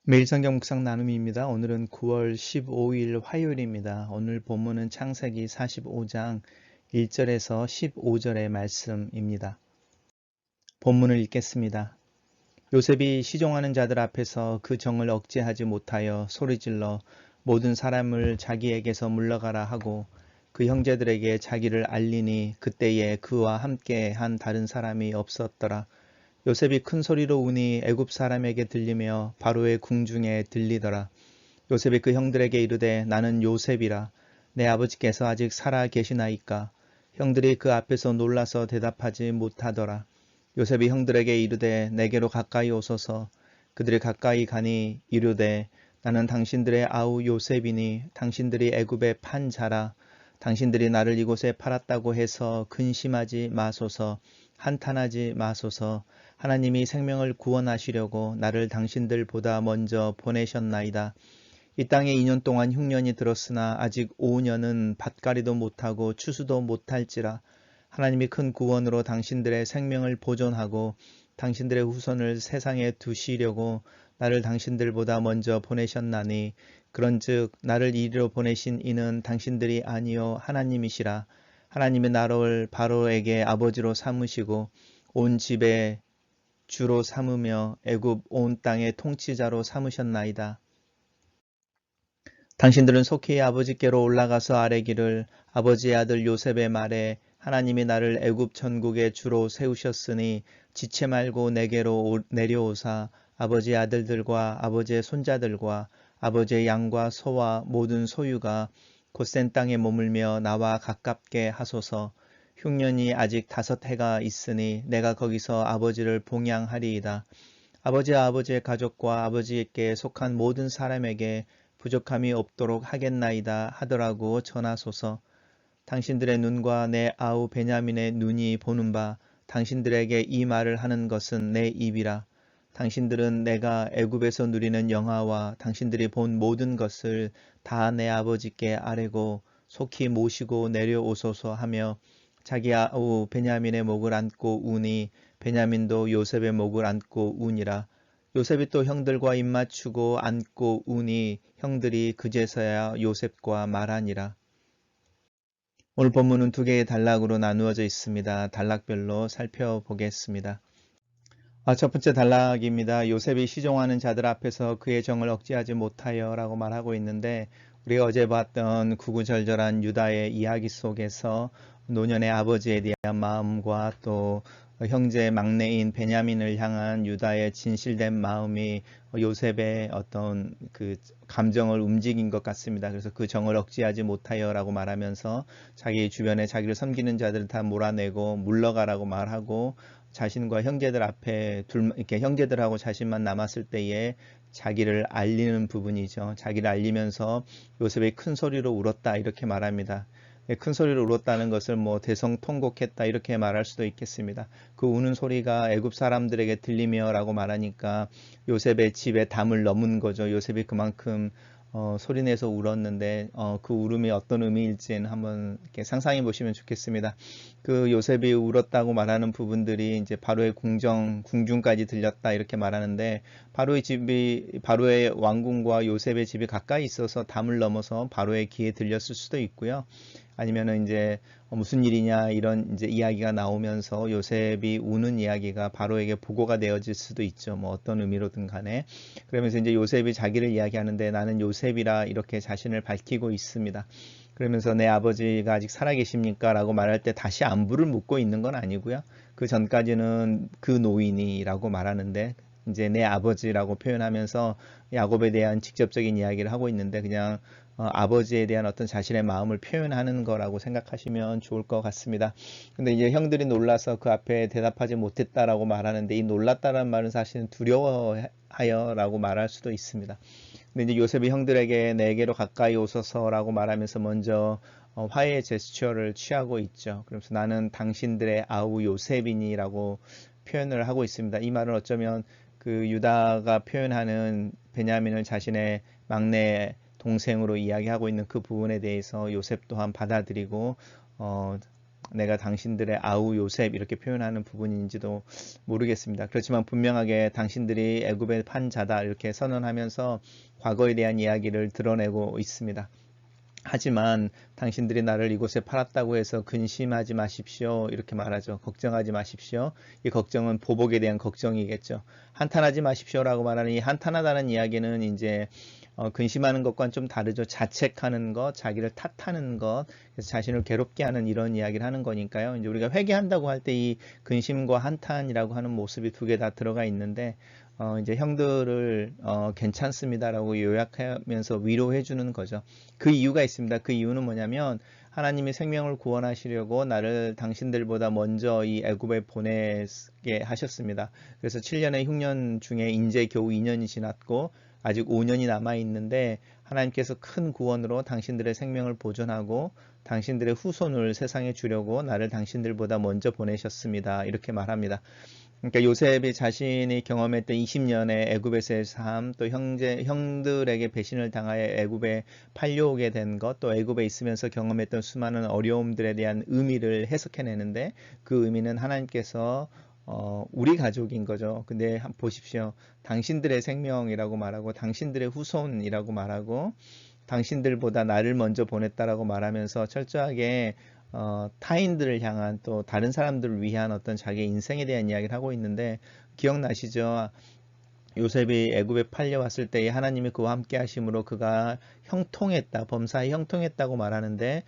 매일 성경 묵상 나눔입니다. 오늘은 9월 15일 화요일입니다. 오늘 본문은 창세기 45장 1절에서 15절의 말씀입니다. 본문을 읽겠습니다. 요셉이 시종하는 자들 앞에서 그 정을 억제하지 못하여 소리질러 모든 사람을 자기에게서 물러가라 하고 그 형제들에게 자기를 알리니 그때에 그와 함께 한 다른 사람이 없었더라. 요셉이 큰 소리로 우니 애굽 사람에게 들리며 바로의 궁중에 들리더라. 요셉이 그 형들에게 이르되 나는 요셉이라. 내 아버지께서 아직 살아 계시나이까. 형들이 그 앞에서 놀라서 대답하지 못하더라. 요셉이 형들에게 이르되 내게로 가까이 오소서. 그들이 가까이 가니 이르되 나는 당신들의 아우 요셉이니 당신들이 애굽에 판 자라. 당신들이 나를 이곳에 팔았다고 해서 근심하지 마소서. 한탄하지 마소서. 하나님이 생명을 구원하시려고 나를 당신들보다 먼저 보내셨나이다. 이 땅에 2년 동안 흉년이 들었으나 아직 5년은 밭갈이도 못하고 추수도 못할지라. 하나님이 큰 구원으로 당신들의 생명을 보존하고 당신들의 후손을 세상에 두시려고 나를 당신들보다 먼저 보내셨나니 그런즉 나를 이리로 보내신 이는 당신들이 아니요 하나님이시라. 하나님이 나를 바로에게 아버지로 삼으시고 온 집에 주로 삼으며 애굽 온 땅의 통치자로 삼으셨나이다. 당신들은 속히 아버지께로 올라가서 아뢰기를 아버지의 아들 요셉의 말에 하나님이 나를 애굽 전국의 주로 세우셨으니 지체 말고 내게로 내려오사 아버지의 아들들과 아버지의 손자들과 아버지의 양과 소와 모든 소유가 곧센 땅에 머물며 나와 가깝게 하소서. 흉년이 아직 5해가 있으니 내가 거기서 아버지를 봉양하리이다. 아버지와 아버지의 가족과 아버지께 속한 모든 사람에게 부족함이 없도록 하겠나이다 하더라고 전하소서. 당신들의 눈과 내 아우 베냐민의 눈이 보는 바 당신들에게 이 말을 하는 것은 내 입이라. 당신들은 내가 애굽에서 누리는 영화와 당신들이 본 모든 것을 다 내 아버지께 아뢰고 속히 모시고 내려오소서 하며 자기 아우 베냐민의 목을 안고 우니 베냐민도 요셉의 목을 안고 우니라. 요셉이 또 형들과 입맞추고 안고 우니 형들이 그제서야 요셉과 말하니라. 오늘 본문은 두 개의 단락으로 나누어져 있습니다. 단락별로 살펴보겠습니다. 첫 번째 단락입니다. 요셉이 시종하는 자들 앞에서 그의 정을 억제하지 못하여 라고 말하고 있는데 우리가 어제 봤던 구구절절한 유다의 이야기 속에서 노년의 아버지에 대한 마음과 또 형제 막내인 베냐민을 향한 유다의 진실된 마음이 요셉의 어떤 그 감정을 움직인 것 같습니다. 그래서 그 정을 억제하지 못하여 라고 말하면서 자기 주변에 자기를 섬기는 자들을 다 몰아내고 물러가라고 말하고 자신과 형제들 앞에 이렇게 형제들하고 자신만 남았을 때에 자기를 알리는 부분이죠. 자기를 알리면서 요셉이 큰 소리로 울었다 이렇게 말합니다. 큰 소리로 울었다는 것을 뭐 대성통곡했다 이렇게 말할 수도 있겠습니다. 그 우는 소리가 애굽 사람들에게 들리며라고 말하니까 요셉의 집에 담을 넘은 거죠. 요셉이 그만큼 소리내서 울었는데 그 울음이 어떤 의미일지는 한번 이렇게 상상해 보시면 좋겠습니다. 그 요셉이 울었다고 말하는 부분들이 이제 바로의 궁중까지 들렸다 이렇게 말하는데 바로의 왕궁과 요셉의 집이 가까이 있어서 담을 넘어서 바로의 귀에 들렸을 수도 있고요. 아니면은 이제 무슨 일이냐 이런 이제 이야기가 나오면서 요셉이 우는 이야기가 바로에게 보고가 되어질 수도 있죠. 뭐 어떤 의미로든 간에. 그러면서 이제 요셉이 자기를 이야기하는데 나는 요셉이라 이렇게 자신을 밝히고 있습니다. 그러면서 내 아버지가 아직 살아계십니까? 라고 말할 때 다시 안부를 묻고 있는 건 아니고요. 그 전까지는 그 노인이라고 말하는데 이제 내 아버지라고 표현하면서 야곱에 대한 직접적인 이야기를 하고 있는데 그냥 아버지에 대한 어떤 자신의 마음을 표현하는 거라고 생각하시면 좋을 것 같습니다. 근데 이제 형들이 놀라서 그 앞에 대답하지 못했다라고 말하는데 이 놀랐다는 말은 사실은 두려워하여라고 말할 수도 있습니다. 근데 이제 요셉이 형들에게 내게로 가까이 오소서라고 말하면서 먼저 화해의 제스처를 취하고 있죠. 그래서 나는 당신들의 아우 요셉이니라고 표현을 하고 있습니다. 이 말은 어쩌면 그 유다가 표현하는 베냐민을 자신의 막내 동생으로 이야기하고 있는 그 부분에 대해서 요셉 또한 받아들이고 내가 당신들의 아우 요셉 이렇게 표현하는 부분인지도 모르겠습니다. 그렇지만 분명하게 당신들이 애굽의 판 자다 이렇게 선언하면서 과거에 대한 이야기를 드러내고 있습니다. 하지만 당신들이 나를 이곳에 팔았다고 해서 근심하지 마십시오. 이렇게 말하죠. 걱정하지 마십시오. 이 걱정은 보복에 대한 걱정이겠죠. 한탄하지 마십시오라고 말하는 이 한탄하다는 이야기는 이제 근심하는 것과는 좀 다르죠. 자책하는 것, 자기를 탓하는 것, 그래서 자신을 괴롭게 하는 이런 이야기를 하는 거니까요. 이제 우리가 회개한다고 할 때 이 근심과 한탄이라고 하는 모습이 두 개 다 들어가 있는데 이제 형들을 괜찮습니다라고 요약하면서 위로해 주는 거죠. 그 이유가 있습니다. 그 이유는 뭐냐면 하나님이 생명을 구원하시려고 나를 당신들보다 먼저 이 애굽에 보내게 하셨습니다. 그래서 7년의 흉년 중에 이제 겨우 2년이 지났고 아직 5년이 남아 있는데 하나님께서 큰 구원으로 당신들의 생명을 보존하고 당신들의 후손을 세상에 주려고 나를 당신들보다 먼저 보내셨습니다. 이렇게 말합니다. 그러니까 요셉이 자신이 경험했던 20년의 애굽에서의 삶, 또 형들에게 배신을 당하여 애굽에 팔려오게 된 것, 또 애굽에 있으면서 경험했던 수많은 어려움들에 대한 의미를 해석해내는데 그 의미는 하나님께서 우리 가족인 거죠. 근데 보십시오. 당신들의 생명이라고 말하고 당신들의 후손이라고 말하고 당신들보다 나를 먼저 보냈다라고 말하면서 철저하게 타인들을 향한 또 다른 사람들을 위한 어떤 자기의 인생에 대한 이야기를 하고 있는데 기억나시죠? 요셉이 애굽에 팔려왔을 때에 하나님이 그와 함께 하심으로 그가 형통했다, 범사에 형통했다고 말하는데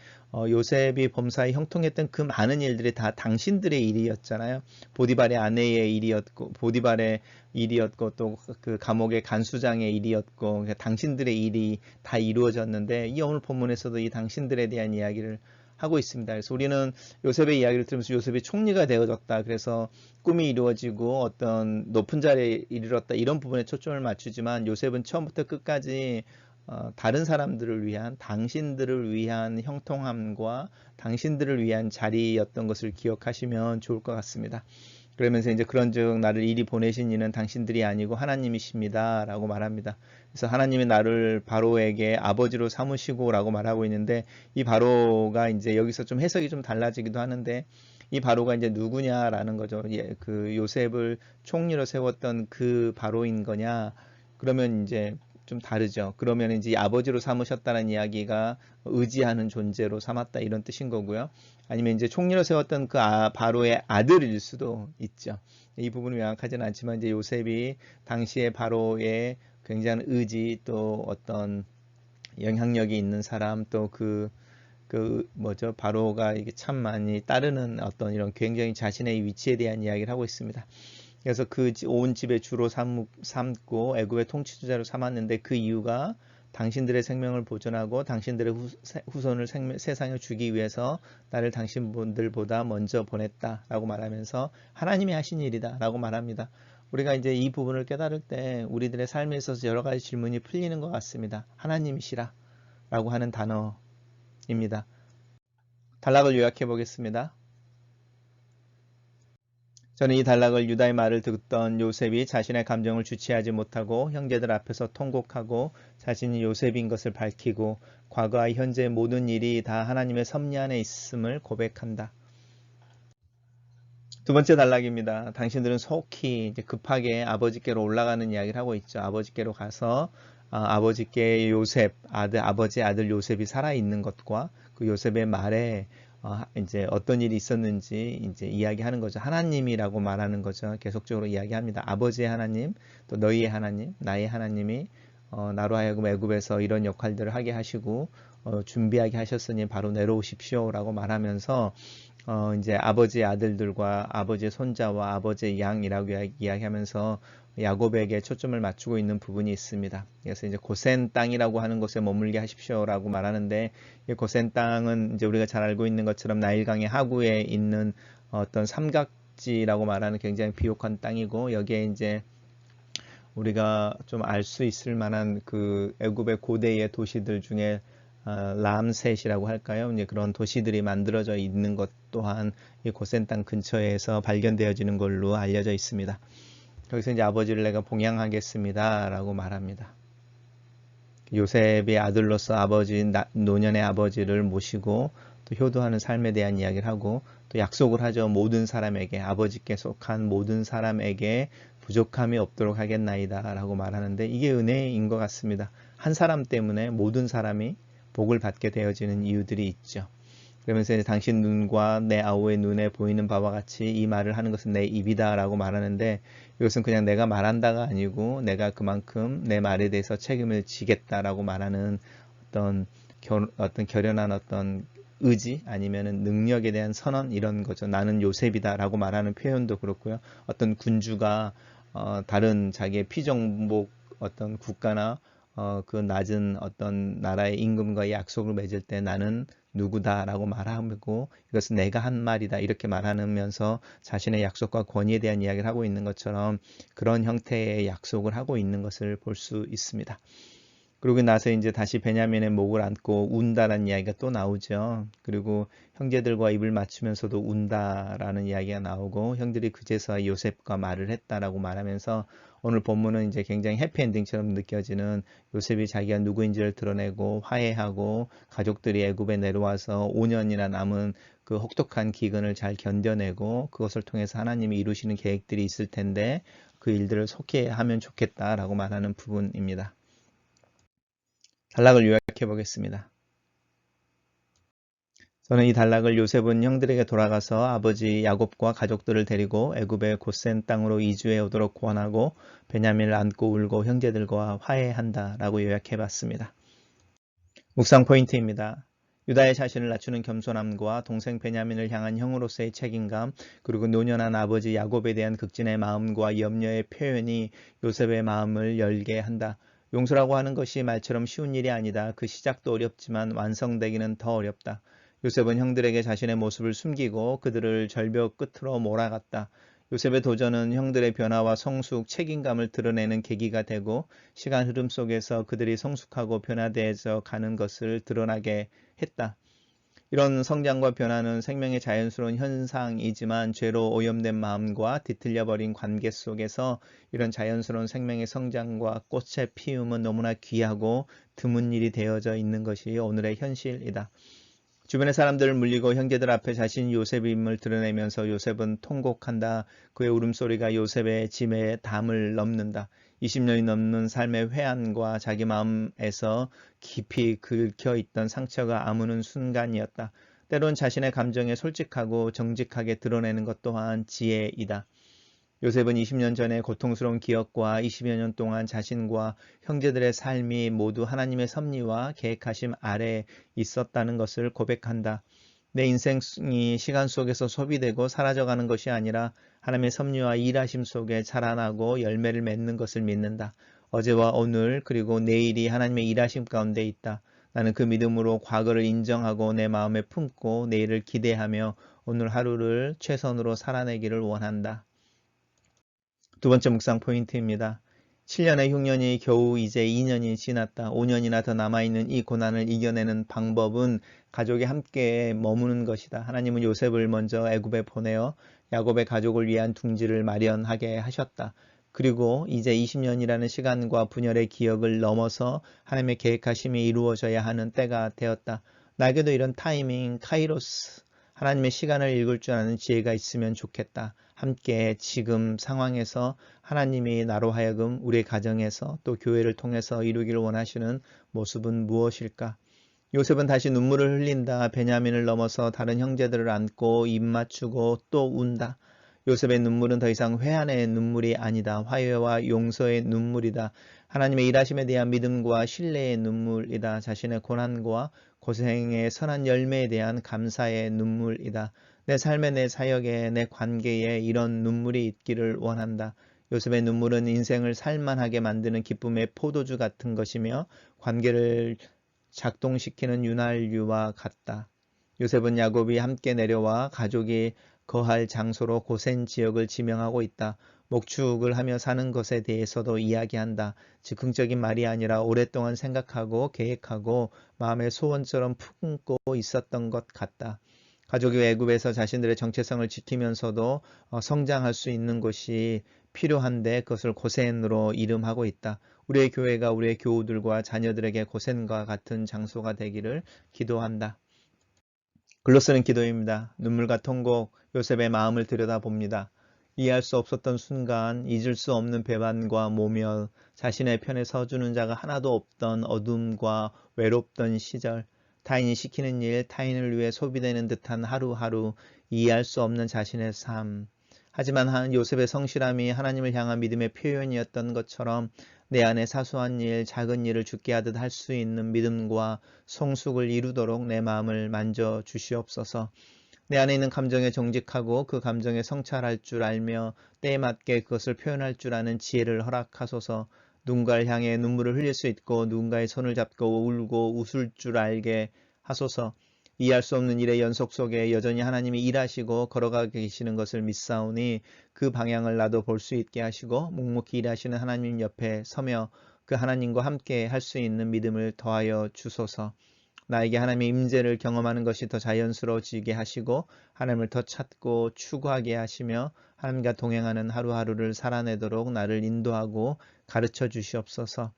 요셉이 범사에 형통했던 그 많은 일들이 다 당신들의 일이었잖아요. 보디발의 아내의 일이었고 보디발의 일이었고 또 그 감옥의 간수장의 일이었고 그러니까 당신들의 일이 다 이루어졌는데 이 오늘 본문에서도 이 당신들에 대한 이야기를 하고 있습니다. 그래서 우리는 요셉의 이야기를 들으면서 요셉이 총리가 되어졌다. 그래서 꿈이 이루어지고 어떤 높은 자리에 이르렀다. 이런 부분에 초점을 맞추지만 요셉은 처음부터 끝까지 다른 사람들을 위한 당신들을 위한 형통함과 당신들을 위한 자리였던 것을 기억하시면 좋을 것 같습니다. 그러면서 이제 그런즉 나를 이리 보내신 이는 당신들이 아니고 하나님이십니다. 라고 말합니다. 그래서 하나님이 나를 바로에게 아버지로 삼으시고 라고 말하고 있는데 이 바로가 이제 여기서 좀 해석이 좀 달라지기도 하는데 이 바로가 이제 누구냐라는 거죠. 예, 그 요셉을 총리로 세웠던 그 바로인 거냐? 그러면 이제 좀 다르죠. 그러면 이제 아버지로 삼으셨다는 이야기가 의지하는 존재로 삼았다 이런 뜻인 거고요. 아니면 이제 총리로 세웠던 그 바로의 아들일 수도 있죠. 이 부분은 명확하지는 않지만 이제 요셉이 당시에 바로의 굉장한 의지 또 어떤 영향력이 있는 사람 또 뭐죠 바로가 이게 참 많이 따르는 어떤 이런 굉장히 자신의 위치에 대한 이야기를 하고 있습니다. 그래서 그 온 집의 주로 삼고 애굽의 통치주자로 삼았는데 그 이유가 당신들의 생명을 보존하고 당신들의 후손을 세상에 주기 위해서 나를 당신분들보다 먼저 보냈다라고 말하면서 하나님이 하신 일이다 라고 말합니다. 우리가 이제 이 부분을 깨달을 때 우리들의 삶에 있어서 여러 가지 질문이 풀리는 것 같습니다. 하나님이시라 라고 하는 단어입니다. 단락을 요약해 보겠습니다. 저는 이 단락을 유다의 말을 듣던 요셉이 자신의 감정을 주체하지 못하고 형제들 앞에서 통곡하고 자신이 요셉인 것을 밝히고 과거와 현재의 모든 일이 다 하나님의 섭리 안에 있음을 고백한다. 두 번째 단락입니다. 당신들은 속히 이제 급하게 아버지께로 올라가는 이야기를 하고 있죠. 아버지께로 가서 아버지께 요셉, 아버지의 아들 요셉이 살아있는 것과 그 요셉의 말에 이제 어떤 일이 있었는지 이제 이야기하는 거죠. 하나님이라고 말하는 거죠. 계속적으로 이야기합니다. 아버지의 하나님, 또 너희의 하나님, 나의 하나님이 나로 하여금 애굽에서 이런 역할들을 하게 하시고 준비하게 하셨으니 바로 내려오십시오라고 말하면서 이제 아버지의 아들들과 아버지의 손자와 아버지의 양이라고 이야기하면서 야곱에게 초점을 맞추고 있는 부분이 있습니다. 그래서 이제 고센 땅이라고 하는 곳에 머물게 하십시오라고 말하는데 이 고센 땅은 이제 우리가 잘 알고 있는 것처럼 나일강의 하구에 있는 어떤 삼각지라고 말하는 굉장히 비옥한 땅이고 여기에 이제 우리가 좀 알 수 있을 만한 그 애굽의 고대의 도시들 중에 람셋이라고 할까요? 이제 그런 도시들이 만들어져 있는 것 또한 이 고센 땅 근처에서 발견되어지는 걸로 알려져 있습니다. 여기서 이제 아버지를 내가 봉양하겠습니다 라고 말합니다. 요셉의 아들로서 노년의 아버지를 모시고 또 효도하는 삶에 대한 이야기를 하고 또 약속을 하죠. 모든 사람에게, 아버지께 속한 모든 사람에게 부족함이 없도록 하겠나이다 라고 말하는데, 이게 은혜인 것 같습니다. 한 사람 때문에 모든 사람이 복을 받게 되어지는 이유들이 있죠. 그러면서 이제 당신 눈과 내 아우의 눈에 보이는 바와 같이 이 말을 하는 것은 내 입이다 라고 말하는데, 이것은 그냥 내가 말한다가 아니고 내가 그만큼 내 말에 대해서 책임을 지겠다라고 말하는 어떤 결연한 어떤 의지 아니면은 능력에 대한 선언, 이런 거죠. 나는 요셉이다라고 말하는 표현도 그렇고요. 어떤 군주가 다른 자기의 피정복 어떤 국가나 그 낮은 어떤 나라의 임금과의 약속을 맺을 때 나는 누구다라고 말하고, 이것은 내가 한 말이다 이렇게 말하면서 자신의 약속과 권위에 대한 이야기를 하고 있는 것처럼 그런 형태의 약속을 하고 있는 것을 볼 수 있습니다. 그러고 나서 이제 다시 베냐민의 목을 안고 운다라는 이야기가 또 나오죠. 그리고 형제들과 입을 맞추면서도 운다라는 이야기가 나오고, 형들이 그제서야 요셉과 말을 했다라고 말하면서 오늘 본문은 이제 굉장히 해피엔딩처럼 느껴지는, 요셉이 자기가 누구인지를 드러내고 화해하고 가족들이 애굽에 내려와서 5년이나 남은 그 혹독한 기근을 잘 견뎌내고 그것을 통해서 하나님이 이루시는 계획들이 있을 텐데 그 일들을 속히 하면 좋겠다라고 말하는 부분입니다. 단락을 요약해 보겠습니다. 저는 이 단락을 요셉은 형들에게 돌아가서 아버지 야곱과 가족들을 데리고 애굽의 고센 땅으로 이주해 오도록 권하고 베냐민을 안고 울고 형제들과 화해한다 라고 요약해 봤습니다. 묵상 포인트입니다. 유다의 자신을 낮추는 겸손함과 동생 베냐민을 향한 형으로서의 책임감, 그리고 노년한 아버지 야곱에 대한 극진의 마음과 염려의 표현이 요셉의 마음을 열게 한다. 용서라고 하는 것이 말처럼 쉬운 일이 아니다. 그 시작도 어렵지만 완성되기는 더 어렵다. 요셉은 형들에게 자신의 모습을 숨기고 그들을 절벽 끝으로 몰아갔다. 요셉의 도전은 형들의 변화와 성숙, 책임감을 드러내는 계기가 되고 시간 흐름 속에서 그들이 성숙하고 변화되어져 가는 것을 드러나게 했다. 이런 성장과 변화는 생명의 자연스러운 현상이지만 죄로 오염된 마음과 뒤틀려버린 관계 속에서 이런 자연스러운 생명의 성장과 꽃의 피움은 너무나 귀하고 드문 일이 되어져 있는 것이 오늘의 현실이다. 주변의 사람들을 물리고 형제들 앞에 자신 요셉의 임을 드러내면서 요셉은 통곡한다. 그의 울음소리가 요셉의 짐의 담을 넘는다. 20년이 넘는 삶의 회한과 자기 마음에서 깊이 긁혀 있던 상처가 아무는 순간이었다. 때론 자신의 감정에 솔직하고 정직하게 드러내는 것 또한 지혜이다. 요셉은 20년 전의 고통스러운 기억과 20여 년 동안 자신과 형제들의 삶이 모두 하나님의 섭리와 계획하심 아래 있었다는 것을 고백한다. 내 인생이 시간 속에서 소비되고 사라져가는 것이 아니라 하나님의 섭리와 일하심 속에 자라나고 열매를 맺는 것을 믿는다. 어제와 오늘 그리고 내일이 하나님의 일하심 가운데 있다. 나는 그 믿음으로 과거를 인정하고 내 마음에 품고 내일을 기대하며 오늘 하루를 최선으로 살아내기를 원한다. 두 번째 묵상 포인트입니다. 7년의 흉년이 겨우 이제 2년이 지났다. 5년이나 더 남아있는 이 고난을 이겨내는 방법은 가족이 함께 머무는 것이다. 하나님은 요셉을 먼저 애굽에 보내어 야곱의 가족을 위한 둥지를 마련하게 하셨다. 그리고 이제 20년이라는 시간과 분열의 기억을 넘어서 하나님의 계획하심이 이루어져야 하는 때가 되었다. 나에게도 이런 타이밍, 카이로스, 하나님의 시간을 읽을 줄 아는 지혜가 있으면 좋겠다. 함께 지금 상황에서 하나님이 나로 하여금 우리 가정에서 또 교회를 통해서 이루기를 원하시는 모습은 무엇일까? 요셉은 다시 눈물을 흘린다. 베냐민을 넘어서 다른 형제들을 안고 입 맞추고 또 운다. 요셉의 눈물은 더 이상 회한의 눈물이 아니다. 화해와 용서의 눈물이다. 하나님의 일하심에 대한 믿음과 신뢰의 눈물이다. 자신의 고난과 고생의 선한 열매에 대한 감사의 눈물이다. 내 삶에, 내 사역에, 내 관계에 이런 눈물이 있기를 원한다. 요셉의 눈물은 인생을 살만하게 만드는 기쁨의 포도주 같은 것이며 관계를 작동시키는 윤활유와 같다. 요셉은 야곱이 함께 내려와 가족이 거할 장소로 고센 지역을 지명하고 있다. 목축을 하며 사는 것에 대해서도 이야기한다. 즉흥적인 말이 아니라 오랫동안 생각하고 계획하고 마음의 소원처럼 품고 있었던 것 같다. 가족이 애굽에서 자신들의 정체성을 지키면서도 성장할 수 있는 것이 필요한데 그것을 고센으로 이름하고 있다. 우리의 교회가 우리의 교우들과 자녀들에게 고센과 같은 장소가 되기를 기도한다. 글로 쓰는 기도입니다. 눈물과 통곡, 요셉의 마음을 들여다봅니다. 이해할 수 없었던 순간, 잊을 수 없는 배반과 모멸, 자신의 편에 서주는 자가 하나도 없던 어둠과 외롭던 시절, 타인이 시키는 일, 타인을 위해 소비되는 듯한 하루하루, 이해할 수 없는 자신의 삶. 하지만 요셉의 성실함이 하나님을 향한 믿음의 표현이었던 것처럼 내 안에 사소한 일, 작은 일을 죽게 하듯 할 수 있는 믿음과 성숙을 이루도록 내 마음을 만져 주시옵소서. 내 안에 있는 감정에 정직하고 그 감정에 성찰할 줄 알며 때에 맞게 그것을 표현할 줄 아는 지혜를 허락하소서. 누군가를 향해 눈물을 흘릴 수 있고 누군가의 손을 잡고 울고 웃을 줄 알게 하소서. 이해할 수 없는 일의 연속 속에 여전히 하나님이 일하시고 걸어가 계시는 것을 믿사오니 그 방향을 나도 볼 수 있게 하시고 묵묵히 일하시는 하나님 옆에 서며 그 하나님과 함께 할 수 있는 믿음을 더하여 주소서. 나에게 하나님의 임재를 경험하는 것이 더 자연스러워지게 하시고 하나님을 더 찾고 추구하게 하시며 하나님과 동행하는 하루하루를 살아내도록 나를 인도하고 가르쳐 주시옵소서.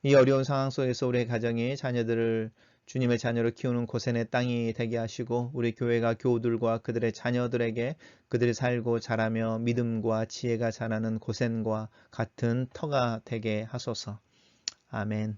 이 어려운 상황 속에서 우리의 가정이 자녀들을 주님의 자녀로 키우는 고센의 땅이 되게 하시고 우리 교회가 교우들과 그들의 자녀들에게 그들이 살고 자라며 믿음과 지혜가 자라는 고센과 같은 터가 되게 하소서. 아멘.